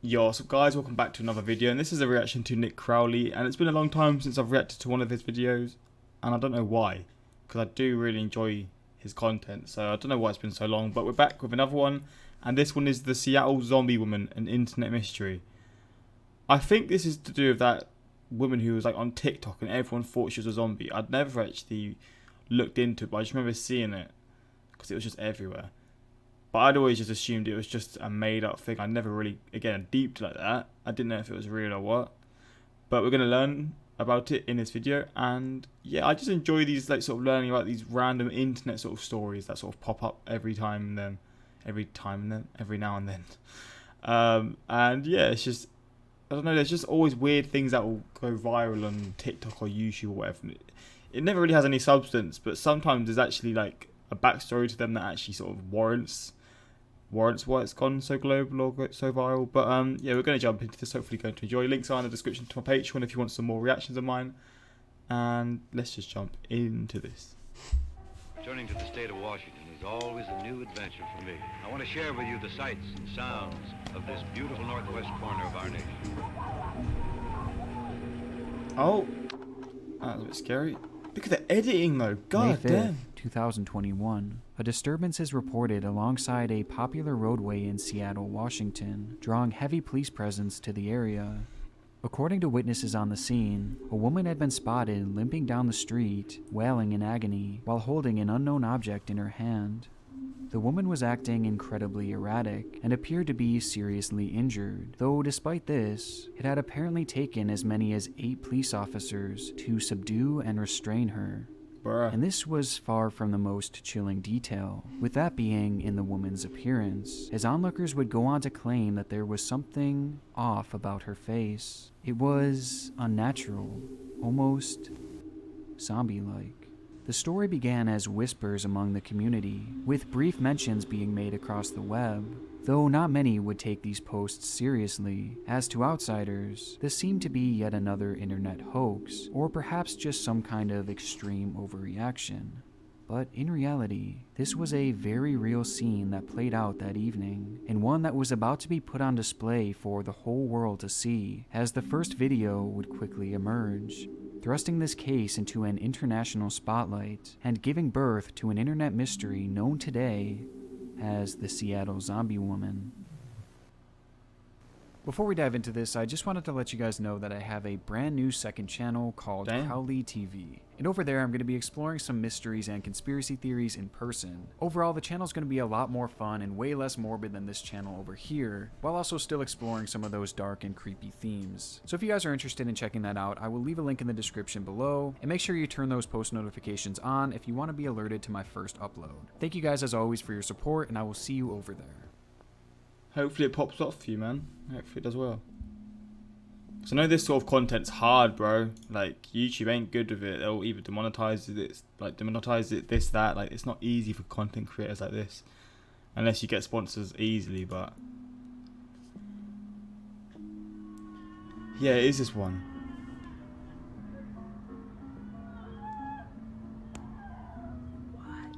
Yo, what's up guys, welcome back to another video, and this is a reaction to Nick Crowley, and it's been a long time since I've reacted to one of his videos, and I don't know why, because I do really enjoy his content, so I don't know why it's been so long, but we're back with another one, and this one is the Seattle Zombie Woman, an internet mystery. I think this is to do with that woman who was like on TikTok and everyone thought she was a zombie. I'd never actually looked into it, but I just remember seeing it, because it was just everywhere. But I'd always just assumed it was just a made up thing. I never really, again, deeped like that. I didn't know if it was real or what. But we're going to learn about it in this video. And yeah, I just enjoy these, like, sort of learning about these random internet sort of stories that sort of pop up every now and then. And yeah, it's just, I don't know, there's just always weird things that will go viral on TikTok or YouTube or whatever. It never really has any substance, but sometimes there's actually like a backstory to them that actually sort of warrants why it's gone so global or so viral. But yeah, we're going to jump into this. Hopefully going to enjoy. Links are in the description to my Patreon if you want some more reactions of mine. And let's just jump into this. Returning to the state of Washington is always a new adventure for me. I want to share with you the sights and sounds of this beautiful northwest corner of our nation. Oh, that was a bit scary. Look at the editing though. God May 5th, damn. 2021. A disturbance is reported alongside a popular roadway in Seattle, Washington, drawing heavy police presence to the area. According to witnesses on the scene, a woman had been spotted limping down the street, wailing in agony, while holding an unknown object in her hand. The woman was acting incredibly erratic and appeared to be seriously injured, though despite this, it had apparently taken as many as 8 police officers to subdue and restrain her. Bruh. And this was far from the most chilling detail, with that being in the woman's appearance, as onlookers would go on to claim that there was something off about her face. It was unnatural, almost zombie-like. The story began as whispers among the community, with brief mentions being made across the web, though not many would take these posts seriously. As to outsiders, this seemed to be yet another internet hoax, or perhaps just some kind of extreme overreaction. But in reality, this was a very real scene that played out that evening, and one that was about to be put on display for the whole world to see, as the first video would quickly emerge, thrusting this case into an international spotlight and giving birth to an internet mystery known today as the Seattle Zombie Woman. Before we dive into this, I just wanted to let you guys know that I have a brand new second channel called Crowley TV. And over there, I'm going to be exploring some mysteries and conspiracy theories in person. Overall, the channel is going to be a lot more fun and way less morbid than this channel over here, while also still exploring some of those dark and creepy themes. So if you guys are interested in checking that out, I will leave a link in the description below, and make sure you turn those post notifications on if you want to be alerted to my first upload. Thank you guys as always for your support, and I will see you over there. Hopefully it pops off for you, man. Hopefully it does well. So I know this sort of content's hard, bro. Like, YouTube ain't good with it. They'll either demonetize it, this, that. Like, it's not easy for content creators like this. Unless you get sponsors easily, but... yeah, it is this one.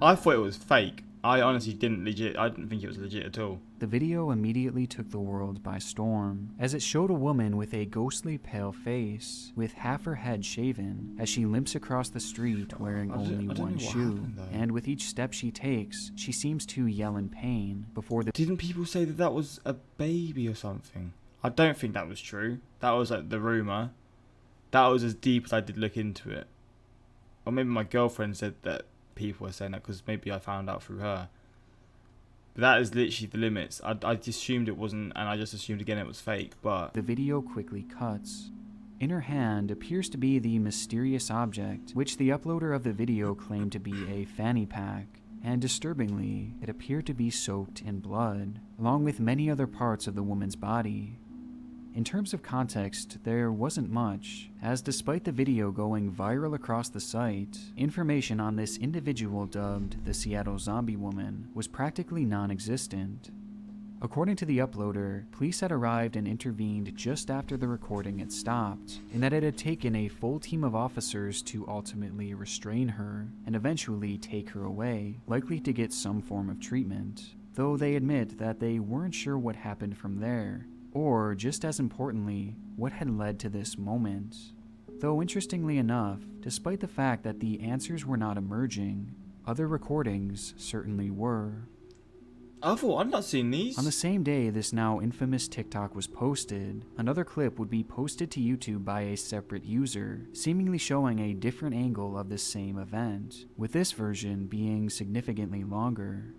I thought it was fake. I honestly didn't think it was legit at all. The video immediately took the world by storm, as it showed a woman with a ghostly pale face, with half her head shaven, as she limps across the street wearing only one shoe. And with each step she takes, she seems to yell in pain before the... Didn't people say that that was a baby or something? I don't think that was true. That was like the rumour. That was as deep as I did look into it. Or maybe my girlfriend said that people were saying that because maybe I found out through her. But that is literally the limits. I just assumed it wasn't, and I just assumed again it was fake, but... The video quickly cuts. In her hand appears to be the mysterious object, which the uploader of the video claimed to be a fanny pack, and disturbingly, it appeared to be soaked in blood, along with many other parts of the woman's body. In terms of context, there wasn't much, as despite the video going viral across the site, information on this individual dubbed the Seattle Zombie Woman was practically non-existent. According to the uploader, police had arrived and intervened just after the recording had stopped, and that it had taken a full team of officers to ultimately restrain her and eventually take her away, likely to get some form of treatment, though they admit that they weren't sure what happened from there. or just as importantly, what had led to this moment. Though interestingly enough, despite the fact that the answers were not emerging, other recordings certainly were. I've not seen these. On the same day this now infamous TikTok was posted, another clip would be posted to YouTube by a separate user, seemingly showing a different angle of the same event, with this version being significantly longer.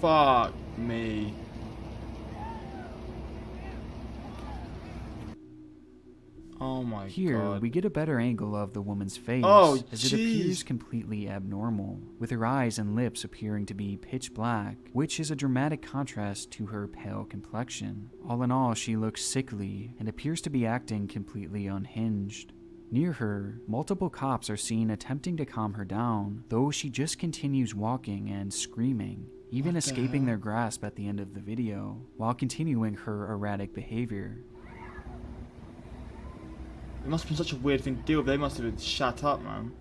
Fuck me. Oh my Here, god. we get a better angle of the woman's face, Oh, as it appears completely abnormal, with her eyes and lips appearing to be pitch black, which is a dramatic contrast to her pale complexion. All in all, she looks sickly and appears to be acting completely unhinged. Near her, multiple cops are seen attempting to calm her down, though she just continues walking and screaming, even escaping their grasp at the end of the video, while continuing her erratic behavior. It must have been such a weird thing to deal with. They must have been shut up, man.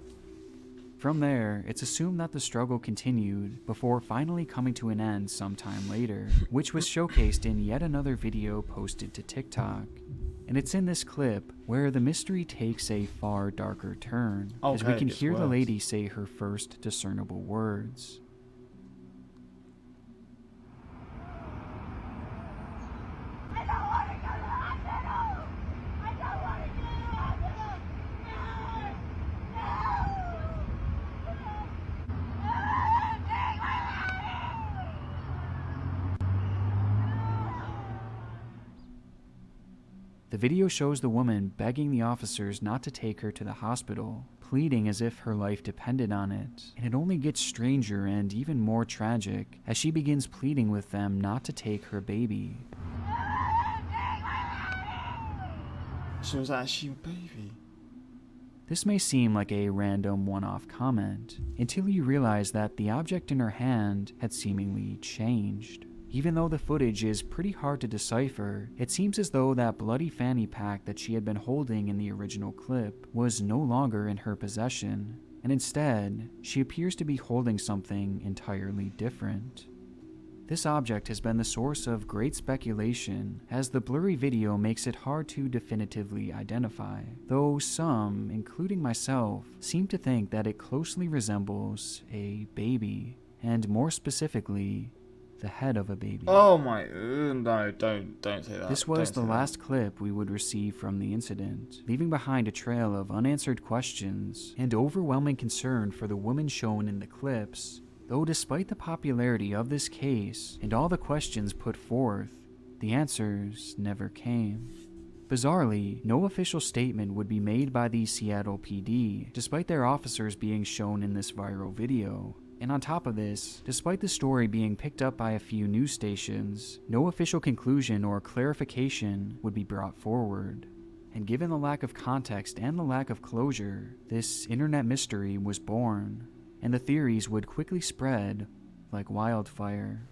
From there, it's assumed that the struggle continued before finally coming to an end sometime later, which was showcased in yet another video posted to TikTok. And it's in this clip where the mystery takes a far darker turn, as we can hear the lady say her first discernible words. The video shows the woman begging the officers not to take her to the hospital, pleading as if her life depended on it, and it only gets stranger and even more tragic as she begins pleading with them not to take her baby. She was actually a baby. This may seem like a random one-off comment, until you realize that the object in her hand had seemingly changed. Even though the footage is pretty hard to decipher, it seems as though that bloody fanny pack that she had been holding in the original clip was no longer in her possession, and instead, she appears to be holding something entirely different. This object has been the source of great speculation, as the blurry video makes it hard to definitively identify, though some, including myself, seem to think that it closely resembles a baby, and more specifically, the head of a baby. Oh my, no, don't say that. This was the last clip we would receive from the incident, leaving behind a trail of unanswered questions and overwhelming concern for the woman shown in the clips, though despite the popularity of this case and all the questions put forth, the answers never came. Bizarrely, no official statement would be made by the Seattle PD, despite their officers being shown in this viral video. And on top of this, despite the story being picked up by a few news stations, no official conclusion or clarification would be brought forward. And given the lack of context and the lack of closure, this internet mystery was born, and the theories would quickly spread like wildfire.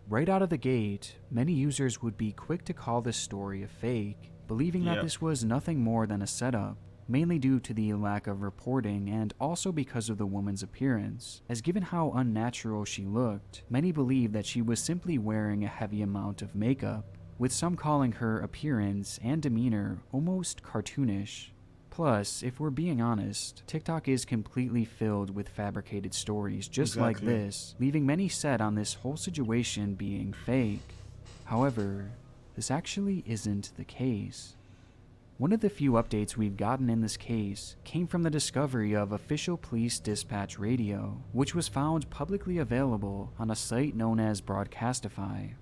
Right out of the gate, many users would be quick to call this story a fake, believing that this was nothing more than a setup, mainly due to the lack of reporting and also because of the woman's appearance, as given how unnatural she looked, many believed that she was simply wearing a heavy amount of makeup, with some calling her appearance and demeanor almost cartoonish. Plus, if we're being honest, TikTok is completely filled with fabricated stories just like this, leaving many set on this whole situation being fake. However, this actually isn't the case. One of the few updates we've gotten in this case came from the discovery of official police dispatch radio, which was found publicly available on a site known as Broadcastify.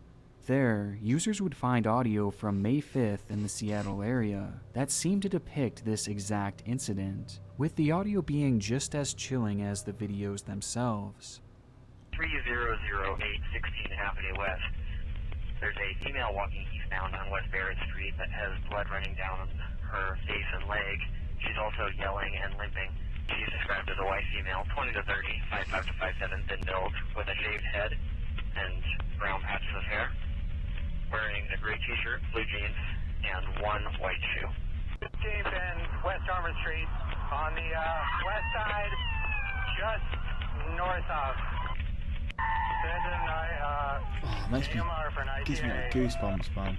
There, users would find audio from May 5th in the Seattle area that seemed to depict this exact incident, with the audio being just as chilling as the videos themselves. 3008 16th Avenue West. There's a female walking eastbound on West Barrett Street that has blood running down her face and leg. She's also yelling and limping. She's described as a white female, 20 to 30, 5'5 to 5'7", thin build, with a shaved head and brown patches of hair, wearing a gray t-shirt, blue jeans, and one white shoe. 15th and West Armour Street, On the west side, just north of. Gives me like goosebumps, man.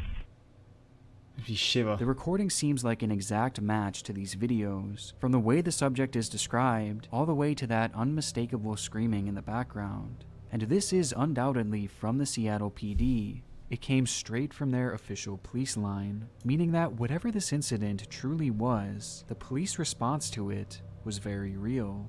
Makes me shiver. The recording seems like an exact match to these videos, from the way the subject is described, all the way to that unmistakable screaming in the background. And this is undoubtedly from the Seattle PD. It came straight from their official police line, meaning that whatever this incident truly was, the police response to it was very real.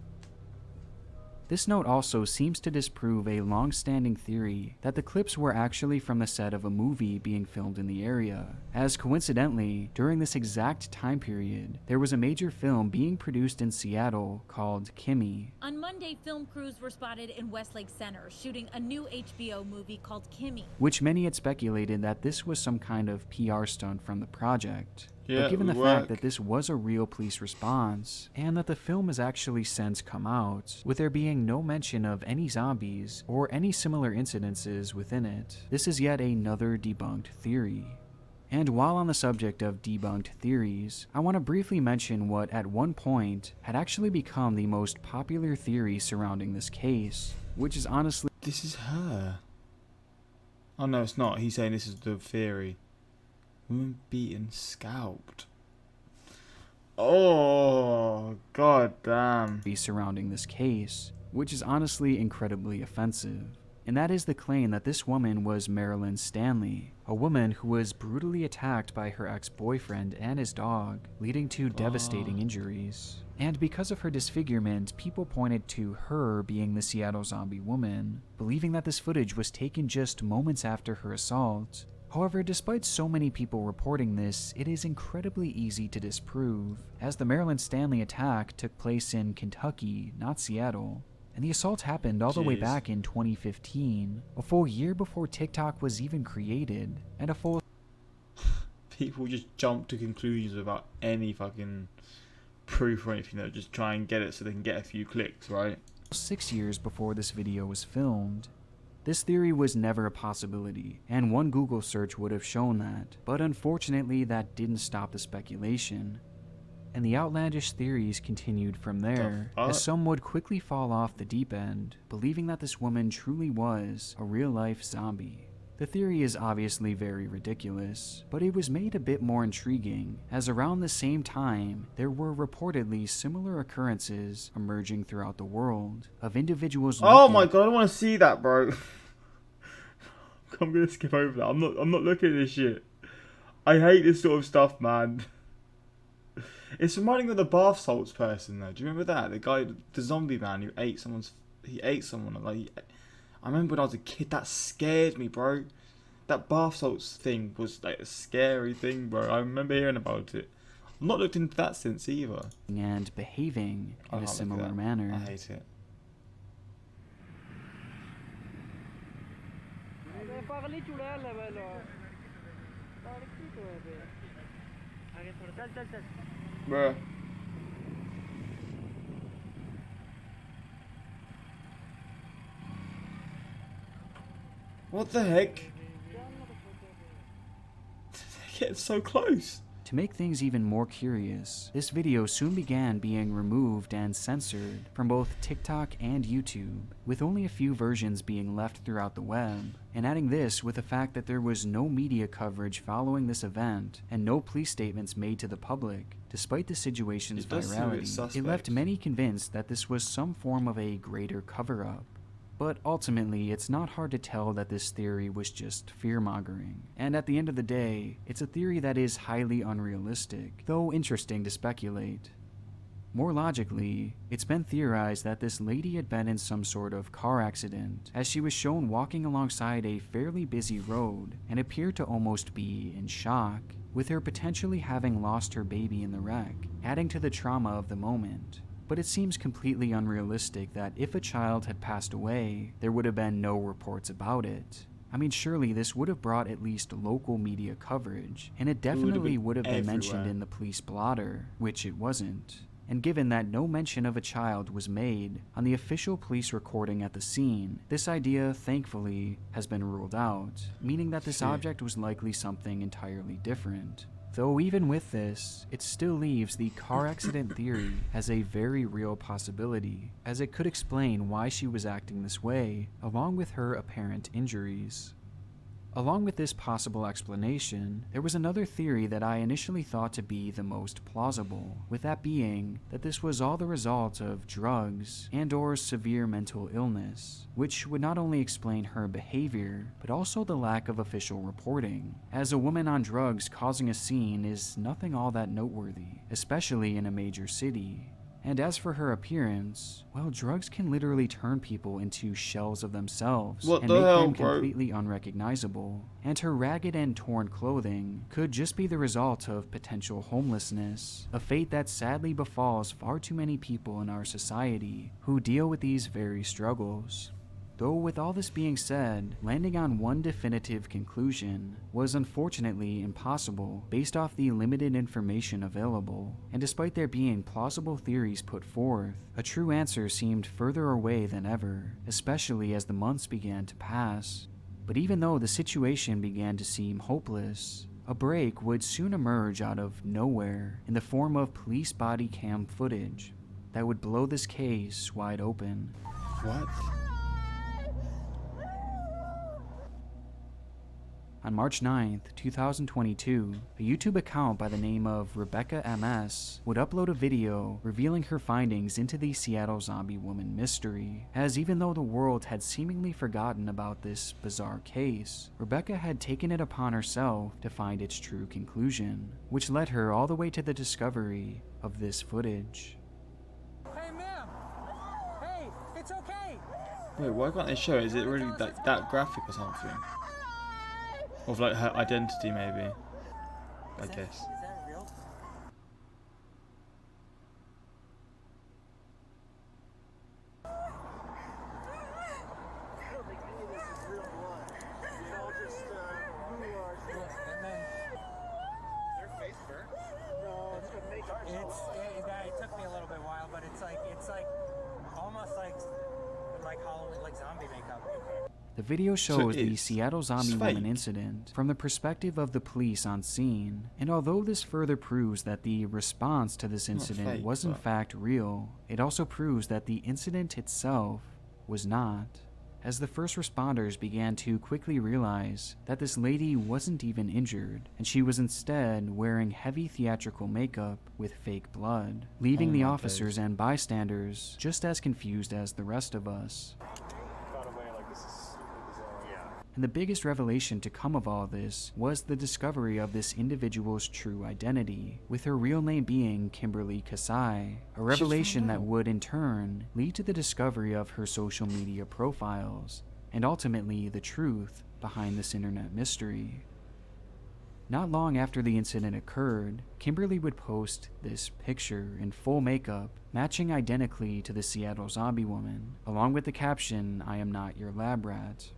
This note also seems to disprove a long-standing theory that the clips were actually from the set of a movie being filmed in the area, as coincidentally, during this exact time period, there was a major film being produced in Seattle called Kimmy. On Monday, film crews were spotted in Westlake Center shooting a new HBO movie called Kimmy, Which many had speculated that this was some kind of PR stunt from the project. Yeah, But given the it would fact work. that this was a real police response, and that the film has actually since come out, with there being no mention of any zombies or any similar incidences within it, this is yet another debunked theory. And while on the subject of debunked theories, I want to briefly mention what at one point had actually become the most popular theory surrounding this case, which is honestly This is her. Oh no, it's not. He's saying this is the theory. Woman beaten, scalped. Oh, god damn. surrounding this case, which is honestly incredibly offensive. And that is the claim that this woman was Marilyn Stanley, a woman who was brutally attacked by her ex-boyfriend and his dog, leading to devastating injuries. And because of her disfigurement, people pointed to her being the Seattle zombie woman, believing that this footage was taken just moments after her assault. However, despite so many people reporting this, it is incredibly easy to disprove, as the Marilyn Stanley attack took place in Kentucky, not Seattle. And the assault happened all the way back in 2015, a full year before TikTok was even created, and a full People just jump to conclusions without any fucking proof or anything. They'll just try and get it so they can get a few clicks, right? 6 years before this video was filmed. This theory was never a possibility, and one Google search would have shown that, but unfortunately that didn't stop the speculation. And the outlandish theories continued from there, as some would quickly fall off the deep end, believing that this woman truly was a real-life zombie. The theory is obviously very ridiculous, but it was made a bit more intriguing, as around the same time, there were reportedly similar occurrences emerging throughout the world, of individuals Oh looking my god, I want to see that, bro. I'm gonna skip over that. I'm not looking at this shit. I hate this sort of stuff, man. It's reminding me of the bath salts person, though. Do you remember that? The guy, the zombie man who ate someone. Like, I remember when I was a kid, that scared me, bro. That bath salts thing was like a scary thing, bro. I remember hearing about it. I've not looked into that since either. and behaving I in a can't look at similar that. manner. I hate it. Bruh. What the heck? They're getting so close. To make things even more curious, this video soon began being removed and censored from both TikTok and YouTube, with only a few versions being left throughout the web. And adding this with the fact that there was no media coverage following this event and no police statements made to the public, despite the situation's It does seem a bit virality, it suspect. left many convinced that this was some form of a greater cover-up. But ultimately, it's not hard to tell that this theory was just fear-mongering. And at the end of the day, it's a theory that is highly unrealistic, though interesting to speculate. More logically, it's been theorized that this lady had been in some sort of car accident, as she was shown walking alongside a fairly busy road and appeared to almost be in shock, with her potentially having lost her baby in the wreck, adding to the trauma of the moment. But it seems completely unrealistic that if a child had passed away, there would have been no reports about it. I mean, surely this would have brought at least local media coverage, and it definitely would have been mentioned everywhere. in the police blotter, which it wasn't. And given that no mention of a child was made on the official police recording at the scene, this idea, thankfully, has been ruled out, meaning that this object was likely something entirely different. Though even with this, it still leaves the car accident theory as a very real possibility, as it could explain why she was acting this way, along with her apparent injuries. Along with this possible explanation, there was another theory that I initially thought to be the most plausible, with that being that this was all the result of drugs and/or severe mental illness, which would not only explain her behavior, but also the lack of official reporting, as a woman on drugs causing a scene is nothing all that noteworthy, especially in a major city. And as for her appearance, well, drugs can literally turn people into shells of themselves What and the make hell, them bro? completely unrecognizable. And her ragged and torn clothing could just be the result of potential homelessness, a fate that sadly befalls far too many people in our society who deal with these very struggles. Though with all this being said, landing on one definitive conclusion was unfortunately impossible based off the limited information available, and despite there being plausible theories put forth, a true answer seemed further away than ever, especially as the months began to pass. But even though the situation began to seem hopeless, a break would soon emerge out of nowhere in the form of police body cam footage that would blow this case wide open. What? On March 9th, 2022, a YouTube account by the name of Rebecca MS would upload a video revealing her findings into the Seattle zombie woman mystery, as even though the world had seemingly forgotten about this bizarre case, Rebecca had taken it upon herself to find its true conclusion, which led her all the way to the discovery of this footage. Hey, ma'am! Hey, it's okay! Wait, why can't they show it? Is it really that graphic or something? Of like her identity, maybe. I guess. Is that real? It took me a little bit while, but it's like almost like Halloween, like zombie makeup. The video shows the it's Seattle zombie woman fake. incident from the perspective of the police on scene, and although this further proves that the response to this incident fake, was in but- fact real, it also proves that the incident itself was not, as the first responders began to quickly realize that this lady wasn't even injured, and she was instead wearing heavy theatrical makeup with fake blood, leaving Oh the my officers days. and bystanders just as confused as the rest of us. And the biggest revelation to come of all this was the discovery of this individual's true identity, with her real name being Kimberly Kasai, a revelation that would in turn lead to the discovery of her social media profiles, and ultimately the truth behind this internet mystery. Not long after the incident occurred, Kimberly would post this picture in full makeup, matching identically to the Seattle zombie woman, along with the caption, "I am not your lab rat."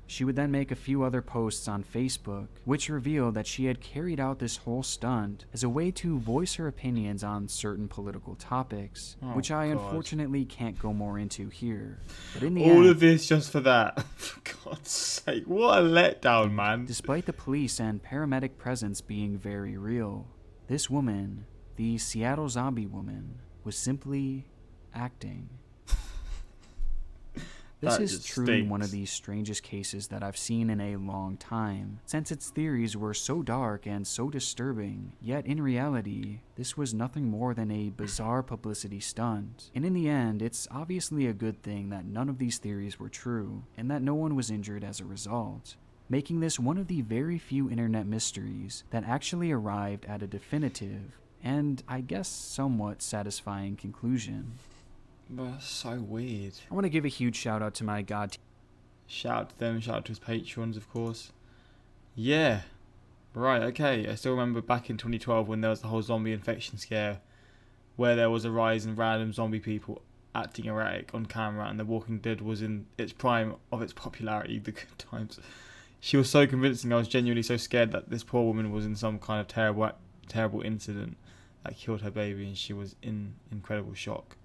She would then make a few other posts on Facebook, which revealed that she had carried out this whole stunt as a way to voice her opinions on certain political topics, Oh, which I God. unfortunately can't go more into here. But in the All end, of this just for that. For God's sake, what a letdown, man. despite the police and paramedic presence being very real, this woman, the Seattle zombie woman, was simply acting. This That is just truly one of stinks. the strangest cases that I've seen in a long time, since its theories were so dark and so disturbing, yet in reality, this was nothing more than a bizarre publicity stunt. And in the end, it's obviously a good thing that none of these theories were true, and that no one was injured as a result, making this one of the very few internet mysteries that actually arrived at a definitive, and I guess somewhat satisfying conclusion. But that's so weird. I want to give a huge shout out to my god team. Shout out to them, shout out to his patrons, of course. Yeah. Right, okay. I still remember back in 2012 when there was the whole zombie infection scare, where there was a rise in random zombie people acting erratic on camera, and The Walking Dead was in its prime of its popularity, the good times. She was so convincing, I was genuinely so scared that this poor woman was in some kind of terrible incident that killed her baby, and she was in incredible shock.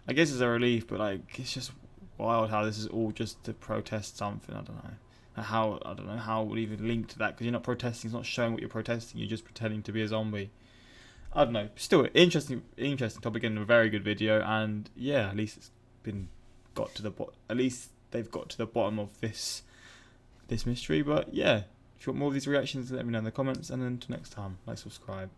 I guess it's a relief, but like it's just wild how this is all just to protest something. I don't know. How, I don't know how it would even link to that, because you're not protesting, it's not showing what you're protesting, you're just pretending to be a zombie. I don't know, still interesting topic and a very good video, and yeah, at least it's been got to the at least they've got to the bottom of this mystery. But yeah, if you want more of these reactions, let me know in the comments, and until next time, like, subscribe.